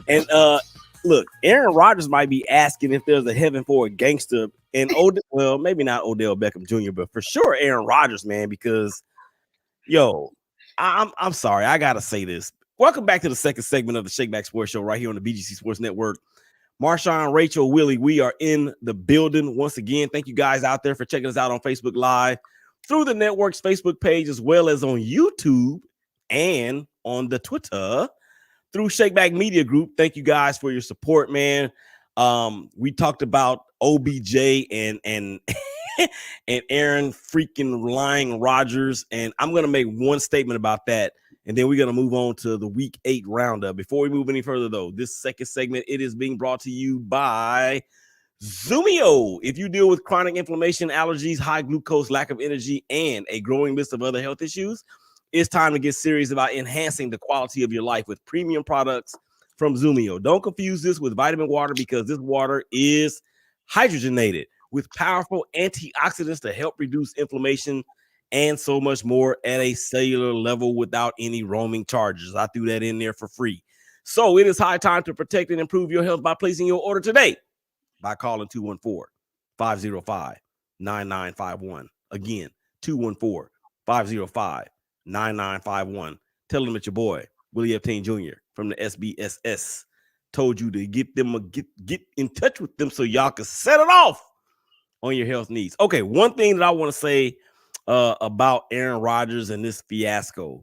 And look, Aaron Rodgers might be asking if there's a heaven for a gangster. And well, maybe not Odell Beckham Jr., but for sure Aaron Rodgers, man, because yo, I'm sorry, I gotta say this. Welcome back to the second segment of the Shakeback Sports Show right here on the BGC Sports Network. Marshawn, Rachel, Willie, we are in the building once again. Thank you guys out there for checking us out on Facebook Live, through the network's Facebook page, as well as on YouTube and on the Twitter through Shakeback Media Group. Thank you guys for your support, man. We talked about OBJ and and Aaron freaking lying Rodgers, and I'm gonna make one statement about that, and then we're gonna move on to the Week 8 roundup. Before we move any further, though, this second segment, it is being brought to you by Zumio. If you deal with chronic inflammation, allergies, high glucose, lack of energy, and a growing list of other health issues, it's time to get serious about enhancing the quality of your life with premium products from Zumio. Don't confuse this with vitamin water, because this water is hydrogenated with powerful antioxidants to help reduce inflammation and so much more at a cellular level without any roaming charges. I threw that in there for free. So it is high time to protect and improve your health by placing your order today by calling 214-505-9951. Again, 214-505-9951. Tell them that your boy, Willie Epstein Jr. from the SBSS told you to get in touch with them so y'all can set it off on your health needs. Okay, one thing that I want to say about Aaron Rodgers and this fiasco,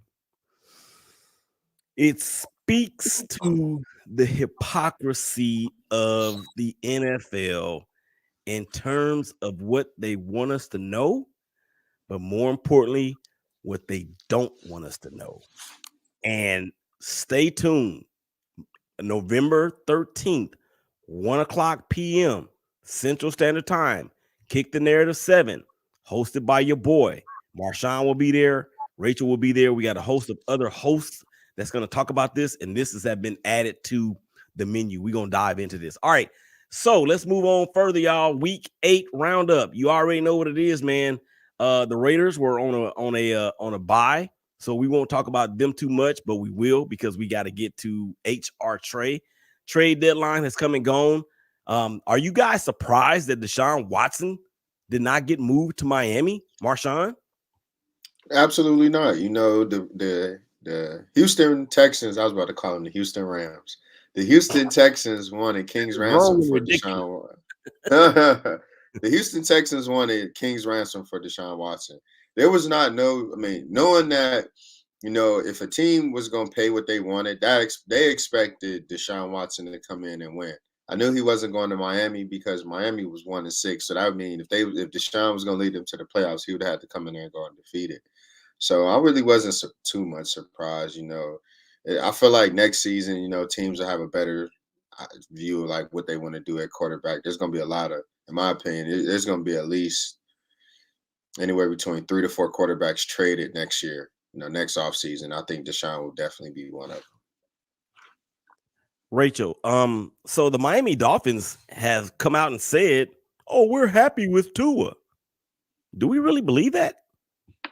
it speaks to the hypocrisy of the NFL in terms of what they want us to know, but more importantly, what they don't want us to know. And stay tuned. November 13th, 1:00 p.m. Central Standard Time. Kick the Narrative 7, hosted by your boy. Marshawn will be there. Rachel will be there. We got a host of other hosts that's going to talk about this, and this has been added to the menu. We're going to dive into this. All right, so let's move on further, y'all. Week 8 roundup. You already know what it is, man. The Raiders were on a bye, so we won't talk about them too much, but we will, because we got to get to HR-Trey. Trade deadline has come and gone. Are you guys surprised that Deshaun Watson did not get moved to Miami, Marshawn? Absolutely not. You know, the Houston Texans, I was about to call them the Houston Rams. The Houston Texans wanted King's ransom for Deshaun. The Houston Texans wanted King's ransom for Deshaun Watson. There was knowing that, you know, if a team was going to pay what they wanted, they expected Deshaun Watson to come in and win. I knew he wasn't going to Miami because Miami was 1-6. So that would mean if Deshaun was going to lead them to the playoffs, he would have to come in there and go undefeated. So I really wasn't too much surprised. You know, I feel like next season, you know, teams will have a better view of like what they want to do at quarterback. There's going to be a lot of, in my opinion, there's going to be at least anywhere between 3 to 4 quarterbacks traded next year. You know, next offseason. I think Deshaun will definitely be one of them. Rachel, so the Miami Dolphins have come out and said, "Oh, we're happy with Tua." Do we really believe that?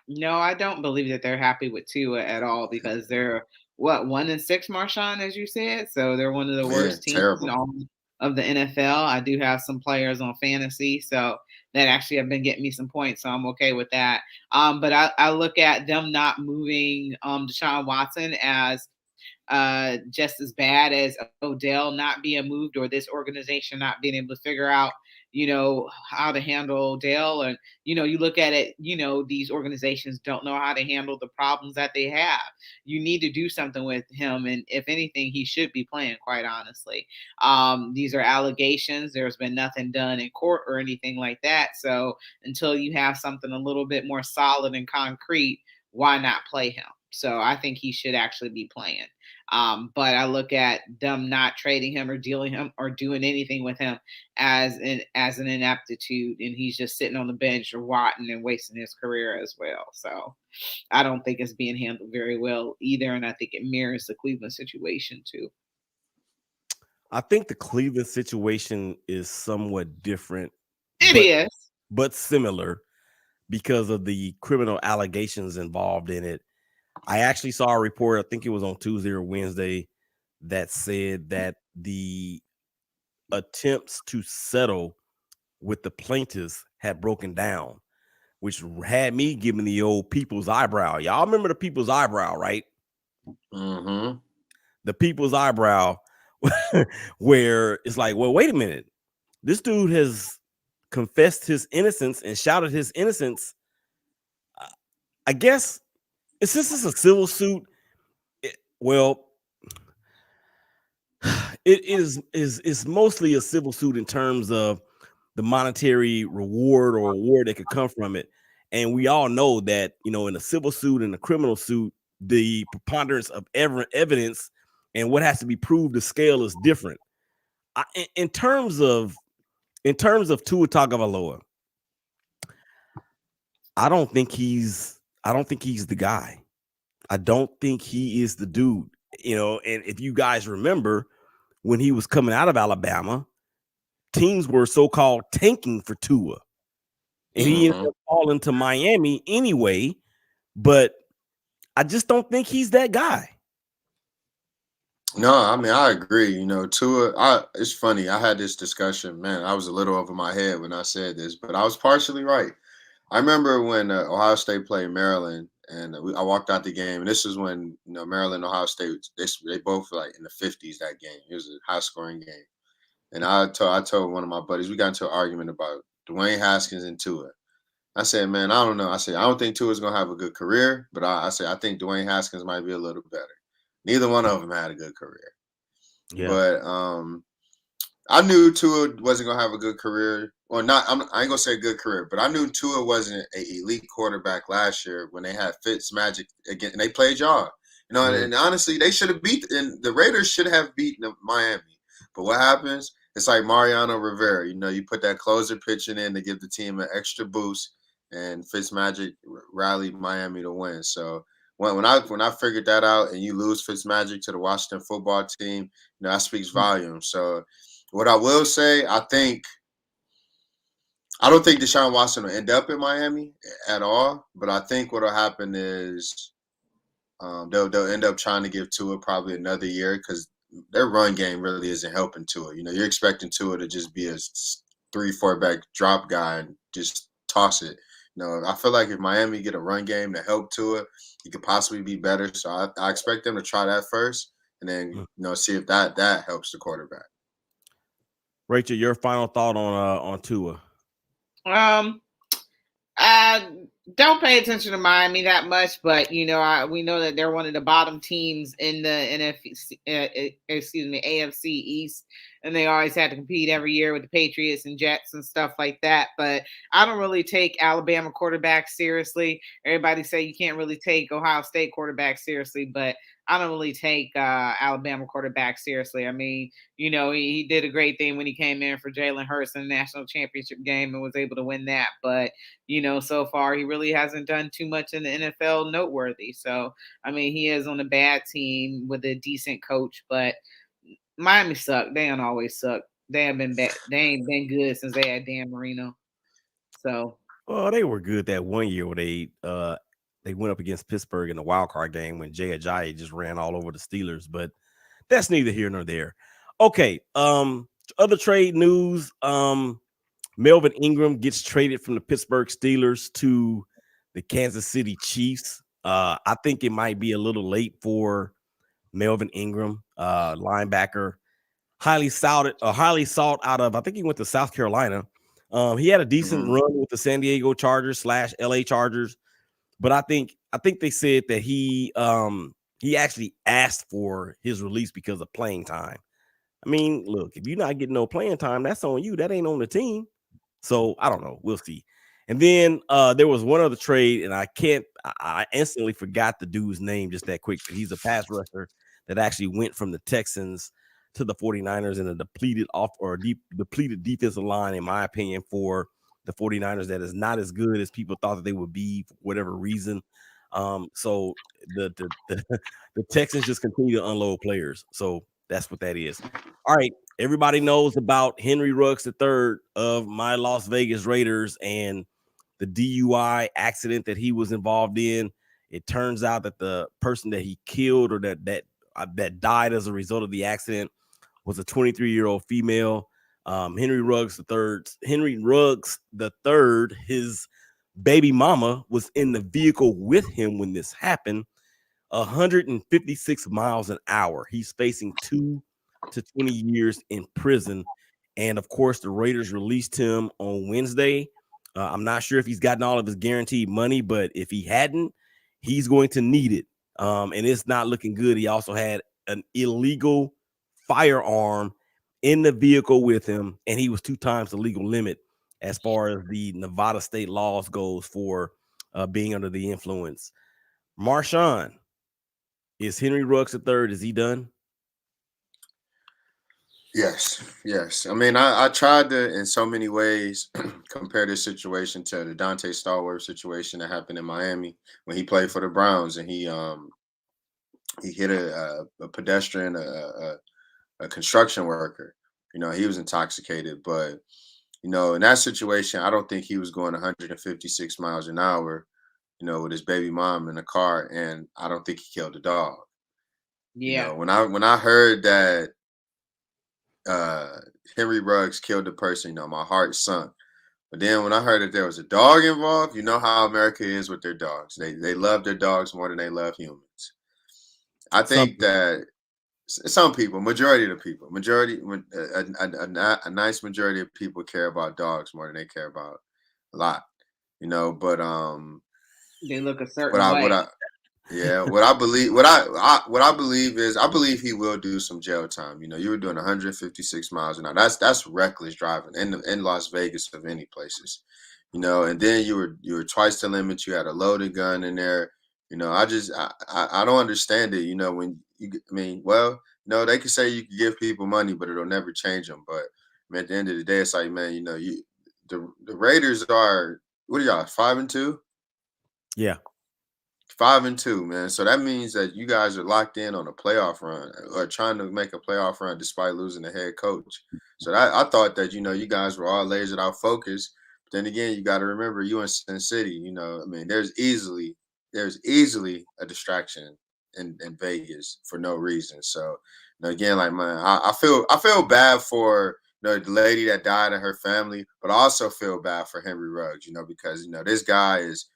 No, I don't believe that they're happy with Tua at all, because they're 1-6, Marshawn, as you said. So they're one of the worst teams in all of the NFL. I do have some players on fantasy, so that actually have been getting me some points, so I'm okay with that. But I look at them not moving Deshaun Watson as just as bad as Odell not being moved, or this organization not being able to figure out, you know, how to handle Odell. And, you know, you look at it, you know, these organizations don't know how to handle the problems that they have. You need to do something with him. And if anything, he should be playing, quite honestly. These are allegations. There's been nothing done in court or anything like that. So until you have something a little bit more solid and concrete, why not play him? So I think he should actually be playing. But I look at them not trading him or dealing him or doing anything with him as an ineptitude, and he's just sitting on the bench or rotting and wasting his career as well. So I don't think it's being handled very well either, and I think it mirrors the Cleveland situation too. I think the Cleveland situation is somewhat different. It is, but similar, because of the criminal allegations involved in it. I actually saw a report, I think it was on Tuesday or Wednesday, that said that the attempts to settle with the plaintiffs had broken down, which had me giving the old people's eyebrow. Y'all remember the people's eyebrow, right? Mm-hmm. The people's eyebrow, where it's like, well, wait a minute. This dude has confessed his innocence and shouted his innocence. I guess since it's a civil suit, it is mostly a civil suit in terms of the monetary reward or award that could come from it. And we all know that, in a civil suit and a criminal suit, the preponderance of evidence and what has to be proved, the scale is different. In terms of Tua Tagovailoa, I don't think he's the guy. I don't think he is the dude. And if you guys remember, when he was coming out of Alabama, teams were so-called tanking for Tua. And he ended up falling to Miami anyway, but I just don't think he's that guy. No, I mean, I agree. Tua, it's funny. I had this discussion, man. I was a little over my head when I said this, but I was partially right. I remember when Ohio State played Maryland, and I walked out the game, and this is when Maryland and Ohio State, they both were like in the 50s that game. It was a high-scoring game. And I told one of my buddies, we got into an argument about Dwayne Haskins and Tua. I said, man, I don't know. I said, I don't think Tua's going to have a good career, but I said, I think Dwayne Haskins might be a little better. Neither one of them had a good career. Yeah. But I knew Tua wasn't going to have a good career. Or not, I ain't going to say a good career, but I knew Tua wasn't an elite quarterback last year when they had Fitzmagic again, and they played y'all. And honestly, they should have and the Raiders should have beaten Miami. But what happens? It's like Mariano Rivera. You put that closer pitching in to give the team an extra boost, and Fitzmagic rallied Miami to win. So when I figured that out, and you lose Fitzmagic to the Washington football team, that speaks volumes. So what I will say, I don't think Deshaun Watson will end up in Miami at all. But I think what will happen is they'll end up trying to give Tua probably another year because their run game really isn't helping Tua. You're expecting Tua to just be a 3-4 back drop guy and just toss it. I feel like if Miami get a run game to help Tua, he could possibly be better. So I expect them to try that first, and then see if that helps the quarterback. Rachel, your final thought on Tua? I don't pay attention to Miami that much, but we know that they're one of the bottom teams in the AFC East, and they always had to compete every year with the Patriots and Jets and stuff like that. But I don't really take Alabama quarterbacks seriously. Everybody say you can't really take Ohio State quarterbacks seriously, but I don't really take Alabama quarterback seriously. I mean, he did a great thing when he came in for Jalen Hurts in the national championship game and was able to win that. But, so far he really hasn't done too much in the NFL noteworthy. So, I mean, he is on a bad team with a decent coach, but Miami suck. They don't always suck. They have been bad. They ain't been good since they had Dan Marino. So. Well, they were good that one year where they went up against Pittsburgh in the wild card game when Jay Ajayi just ran all over the Steelers, but that's neither here nor there. Okay. Other trade news. Melvin Ingram gets traded from the Pittsburgh Steelers to the Kansas City Chiefs. I think it might be a little late for Melvin Ingram, linebacker, highly sought out of, I think he went to South Carolina. He had a decent run with the San Diego Chargers / LA Chargers. But I think they said that he actually asked for his release because of playing time. I mean, look, if you're not getting no playing time, that's on you. That ain't on the team. So I don't know. We'll see. And then there was one other trade, and I instantly forgot the dude's name just that quick. But he's a pass rusher that actually went from the Texans to the 49ers in a depleted defensive line, in my opinion, for the 49ers that is not as good as people thought that they would be for whatever reason. So the Texans just continue to unload players. So that's what that is. All right. Everybody knows about Henry Ruggs III of my Las Vegas Raiders and the DUI accident that he was involved in. It turns out that the person that he killed or that died as a result of the accident was a 23-year-old female. Henry Ruggs the third, his baby mama was in the vehicle with him when this happened. 156 miles an hour. He's facing 2 to 20 years in prison. And of course, the Raiders released him on Wednesday. I'm not sure if he's gotten all of his guaranteed money, but if he hadn't, he's going to need it. And it's not looking good. He also had an illegal firearm in the vehicle with him, and he was 2 times the legal limit as far as the Nevada state laws goes for being under the influence. Marshawn, is Henry Ruggs III, is he done? Yes. I mean, I tried to, in so many ways, compare this situation to the Dante Stallworth situation that happened in Miami when he played for the Browns, and he hit a pedestrian, a construction worker. You know, he was intoxicated, but you know, in that situation, I don't think he was going 156 miles an hour, you know, with his baby mom in the car, and I don't think he killed the dog. Yeah. You know, when I heard that Henry Ruggs killed the person, you know, my heart sunk. But then when I heard that there was a dog involved, you know how America is with their dogs. They love their dogs more than they love humans. I think that some people, majority of the people, a nice majority of people care about dogs more than they care about a lot, you know. But they look a certain way. What I believe is I believe he will do some jail time. You know, you were doing 156 miles an hour. That's reckless driving in Las Vegas of any places. You know, and then you were twice the limit. You had a loaded gun in there. You know, I don't understand it. You know, they could say you can give people money, but it'll never change them. But I mean, at the end of the day, it's like, man, you know, the Raiders are, what are y'all, 5-2? Yeah. 5-2, man. So that means that you guys are locked in on a playoff run or trying to make a playoff run despite losing the head coach. So I thought that, you know, you guys were all lasered out focused. But then again, you got to remember you in Sin City, you know, I mean, there's easily a distraction in Vegas for no reason. So, you know, again, like, man, I feel bad for, you know, the lady that died and her family, but I also feel bad for Henry Ruggs, you know, because, you know, this guy is,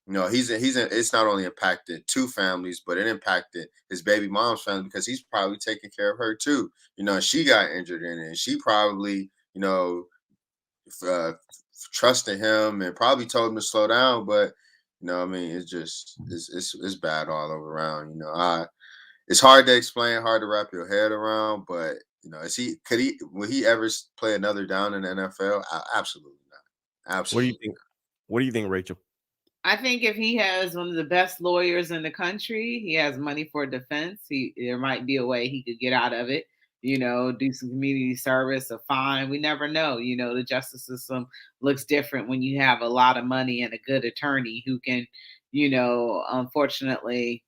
you know, it's not only impacted 2 families, but it impacted his baby mom's family because he's probably taking care of her too. You know, she got injured in it, and she probably, you know, trusted him and probably told him to slow down. But you know, I mean, it's bad all over around. You know, it's hard to explain, hard to wrap your head around. But you know, will he ever play another down in the NFL? Absolutely not. Absolutely. What do you think, Rachel? I think if he has one of the best lawyers in the country, he has money for defense. There might be a way he could get out of it. You know, do some community service, a fine. We never know. You know, the justice system looks different when you have a lot of money and a good attorney who can, you know, unfortunately,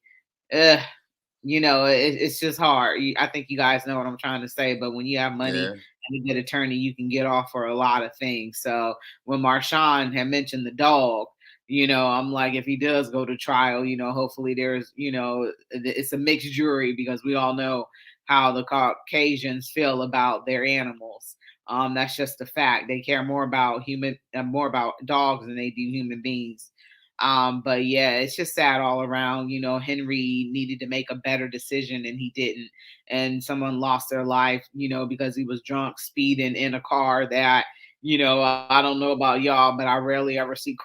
you know, it's just hard. I think you guys know what I'm trying to say. But when you have money and a good attorney, you can get off for a lot of things. So when Marshawn had mentioned the dog, you know, I'm like, if he does go to trial, you know, hopefully there's, you know, it's a mixed jury because we all know how the Caucasians feel about their animals. That's just a fact. They care more about dogs than they do human beings. But yeah, it's just sad all around. You know, Henry needed to make a better decision and he didn't. And someone lost their life, you know, because he was drunk speeding in a car that, you know, I don't know about y'all, but I rarely ever see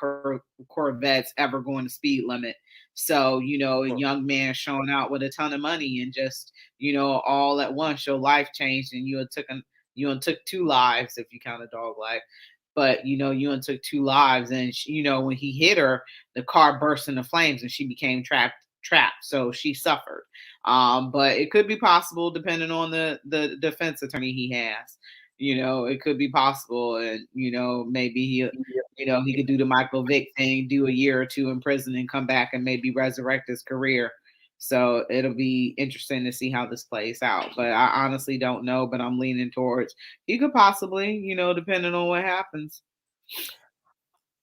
Corvettes ever going the speed limit. So, you know, a young man showing out with a ton of money and just, you know, all at once your life changed and you took 2 lives if you count a dog life. But, you know, you took 2 lives and, you know, when he hit her, the car burst into flames and she became trapped. So she suffered. But it could be possible depending on the defense attorney he has. You know, it could be possible. And, you know, maybe he could do the Michael Vick thing, do a year or 2 in prison and come back and maybe resurrect his career. So it'll be interesting to see how this plays out. But I honestly don't know, but I'm leaning towards he could possibly, you know, depending on what happens.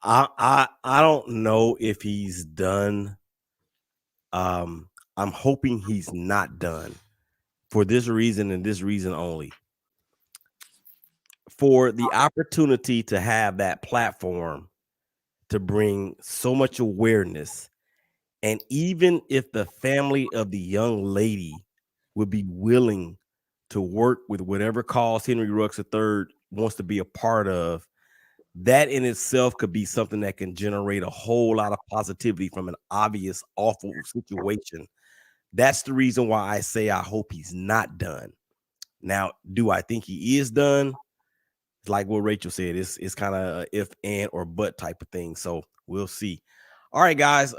I don't know if he's done I'm hoping he's not done for this reason and this reason only. For the opportunity to have that platform to bring so much awareness, and even if the family of the young lady would be willing to work with whatever cause Henry Ruggs III wants to be a part of, that in itself could be something that can generate a whole lot of positivity from an obvious awful situation. That's the reason why I say I hope he's not done. Now, do I think he is done? Like what Rachel said, it's kind of if and or but type of thing. So we'll see. All right, guys.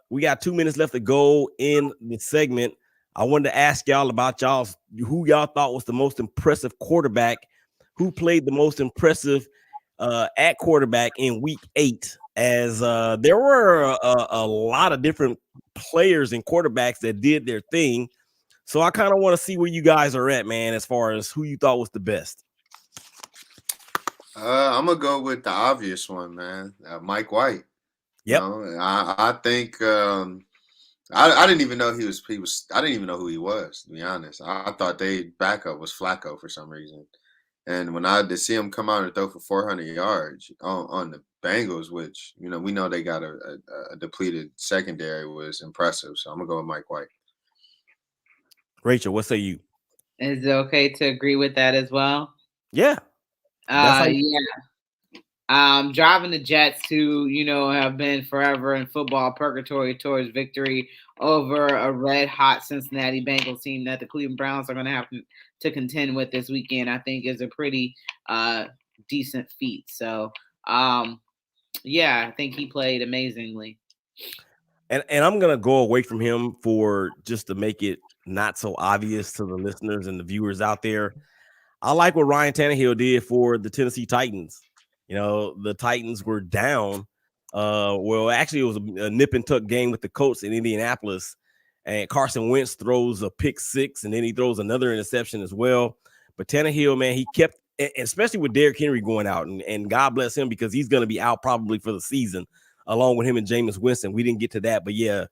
We got 2 minutes left to go in the segment. I wanted to ask y'all about who y'all thought was the most impressive quarterback, who played the most impressive at quarterback in week 8, as there were a lot of different players and quarterbacks that did their thing. So I kind of want to see where you guys are at, man, as far as who you thought was the best. I'm gonna go with the obvious one, man. Mike White. Yep. I think I didn't even know he was. I didn't even know who he was, to be honest. I thought their backup was Flacco for some reason. And when I did see him come out and throw for 400 yards on the Bengals, which we know they got a depleted secondary, was impressive. So I'm gonna go with Mike White. Rachel, what say you? Is it okay to agree with that as well? Yeah. Driving the Jets, who have been forever in football purgatory, towards victory over a red hot Cincinnati Bengals team that the Cleveland Browns are going to have to contend with this weekend, I think is a pretty decent feat. So I think he played amazingly. And I'm gonna go away from him for just to make it not so obvious to the listeners and the viewers out there. I like what Ryan Tannehill did for the Tennessee Titans. The Titans were down. Well, actually, it was a nip and tuck game with the Colts in Indianapolis, and Carson Wentz throws a pick 6, and then he throws another interception as well. But Tannehill, man, he kept, especially with Derrick Henry going out, and God bless him because he's going to be out probably for the season, along with him and Jameis Winston. We didn't get to that, but yeah,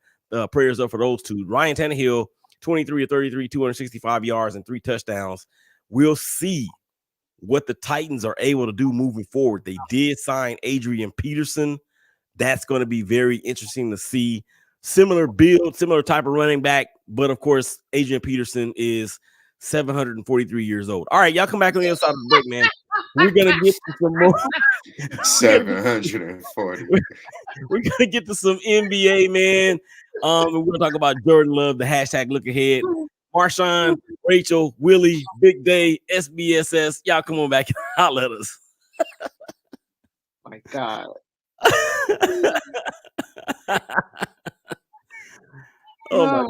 prayers up for those two. Ryan Tannehill, 23 of 33, 265 yards and 3 touchdowns. We'll see what the Titans are able to do moving forward. They did sign Adrian Peterson. That's going to be very interesting to see. Similar build, similar type of running back, but of course, Adrian Peterson is 743 years old. All right, y'all come back on the other side of the break, man. We're going to get to some more. 740. We're going to get to some NBA, man. We're going to talk about Jordan Love, the hashtag look ahead. Marshawn, Rachel, Willie, Big Day, SBSS. Y'all come on back and holler at us. My God. Oh my